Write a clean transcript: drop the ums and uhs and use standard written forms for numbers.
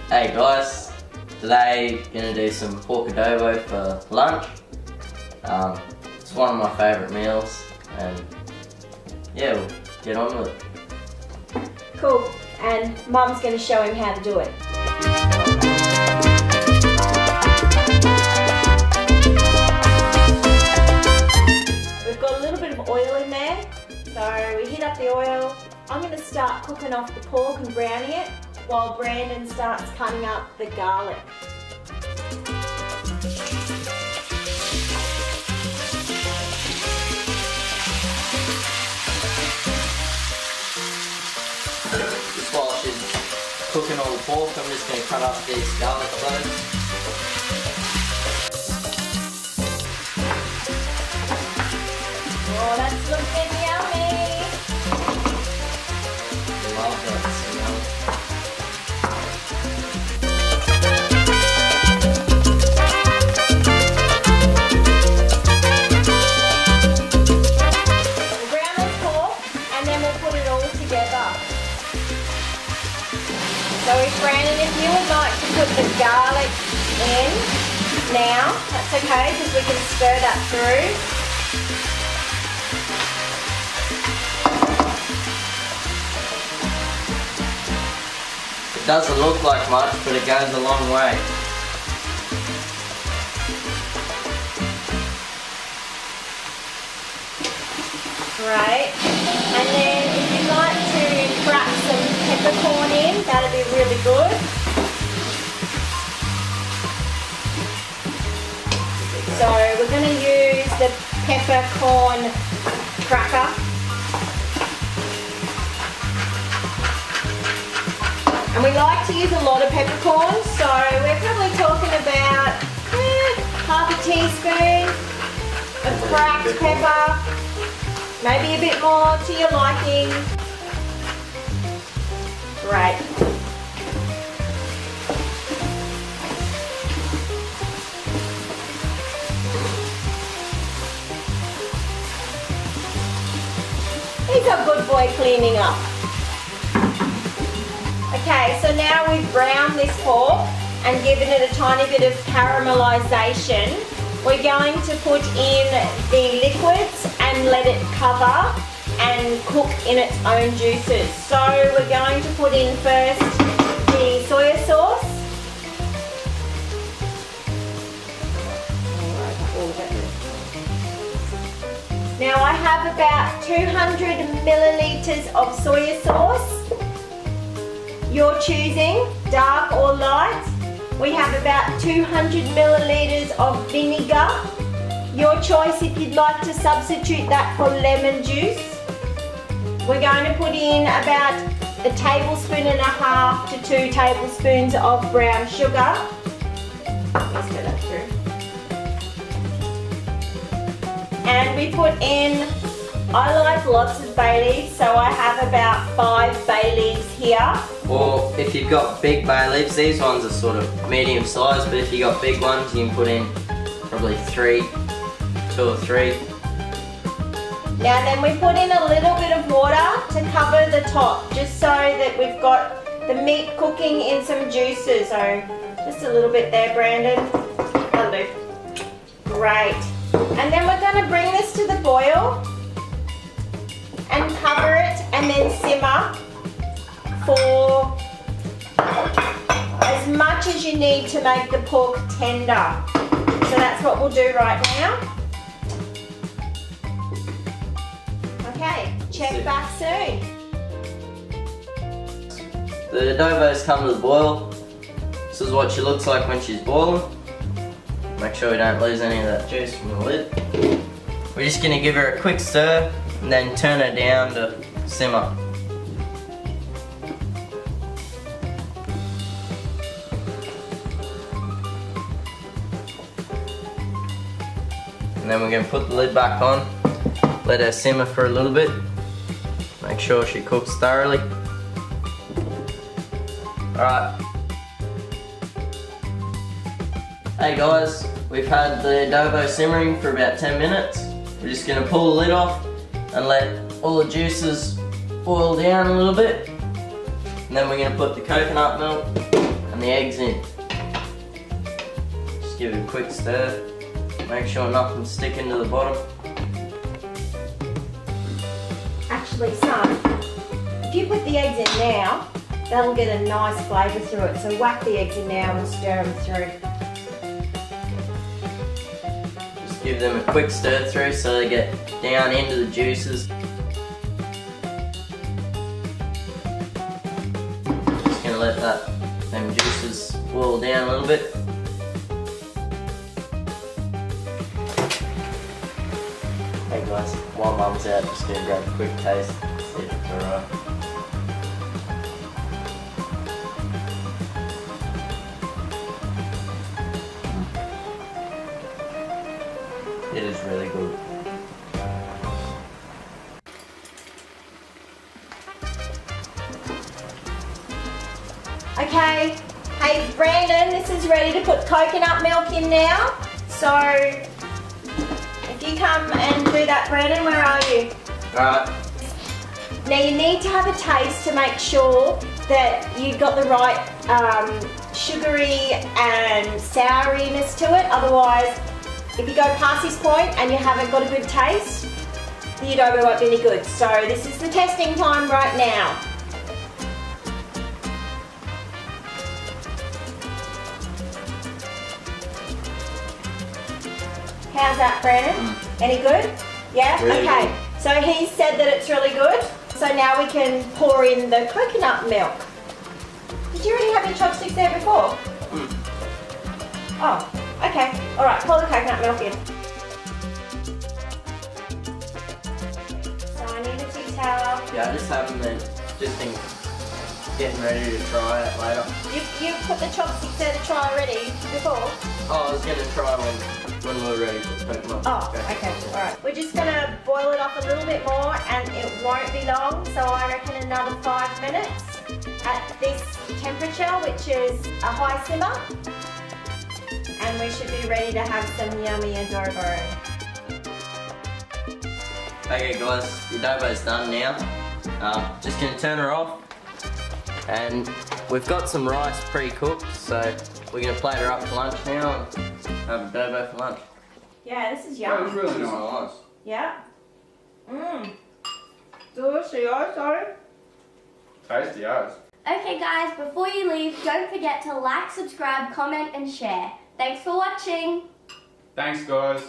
Hey guys, today gonna do some pork adobo for lunch. It's one of my favourite meals, and yeah, we'll get on with it. Cool, and Mum's going to show him how to do it. We've got a little bit of oil in there, so we heat up the oil. I'm going to start cooking off the pork and browning it, while Brandon starts cutting up the garlic. Just while she's cooking all the pork, I'm just going to cut up these garlic cloves. Oh, that's looking yummy! Love that smell. We'll brown this pork and then we'll put it all together. So Brandon, if you would like to put the garlic in now, that's okay because we can stir that through. It doesn't look like much, but it goes a long way. Right, and then if you'd like to crack some peppercorn in, that'd be really good. So we're going to use the peppercorn cracker. And we like to use a lot of peppercorns, so we're probably talking about half a teaspoon of cracked pepper. Maybe a bit more to your liking. Great. He's a good boy cleaning up. Okay, so now we've browned this pork and given it a tiny bit of caramelization. We're going to put in the liquids and let it cover and cook in its own juices. So we're going to put in first the soy sauce. Now I have about 200 milliliters of soy sauce. You're choosing dark or light. We have about 200 milliliters of vinegar. Your choice if you'd like to substitute that for lemon juice. We're going to put in about 1.5 tablespoons to 2 tablespoons of brown sugar. Let's get that through. And we put in, I like lots of bay leaves, so I have about 5 bay leaves here. Or if you've got big bay leaves, these ones are sort of medium size, but if you've got big ones, you can put in probably 2 or 3. Now then we put in a little bit of water to cover the top, just so that we've got the meat cooking in some juices. So just a little bit there, Brandon. That'll do. Great. And then we're going to bring this to the boil and cover it and then simmer for as much as you need to make the pork tender. So that's what we'll do right now. Okay, check back soon. The adobo's come to the boil. This is what she looks like when she's boiling. Make sure we don't lose any of that juice from the lid. We're just going to give her a quick stir and then turn her down to simmer. And then we're going to put the lid back on, let her simmer for a little bit, make sure she cooks thoroughly. Alright. Hey guys, we've had the adobo simmering for about 10 minutes. We're just going to pull the lid off and let all the juices boil down a little bit. And then we're going to put the coconut milk and and the eggs in. Just give it a quick stir. Make sure nothing's sticking to the bottom. Actually, son, if you put the eggs in now, that'll get a nice flavour through it. So whack the eggs in now and stir them through. Just give them a quick stir through so they get down into the juices. Just gonna let them juices boil down a little bit. Hey guys, while Mum's out, just gonna grab a quick taste, see if it's alright. It is really good. Okay, hey Brandon, this is ready to put coconut milk in now. So, if you come and do that, Brandon, where are you? Alright. Now you need to have a taste to make sure that you've got the right sugary and souriness to it. Otherwise, if you go past this point and you haven't got a good taste, the adobo won't be any good. So this is the testing time right now. How's that, Brandon? Any good? Yeah? Really okay. good. So he said that it's really good. So now we can pour in the coconut milk. Did you already have your chopsticks there before? Oh, okay. All right, pour the coconut milk in. So I need a tea towel. Yeah, I just have them then, just in getting ready to try it later. You put the chopsticks there to try already before? Oh, I was going to try when we're ready to put them up. Oh, okay, alright. We're just going to boil it off a little bit more and it won't be long, so I reckon another 5 minutes at this temperature, which is a high simmer. And we should be ready to have some yummy adobo. Okay guys, the adobo's done now. Just going to turn her off. And we've got some rice pre-cooked, so we're going to plate her up for lunch now and have adobo for lunch. Yeah, this is That was yum. really nice. Yeah. Mmm. Delicioso. Tasty as. Okay guys, before you leave, don't forget to like, subscribe, comment and share. Thanks for watching. Thanks guys.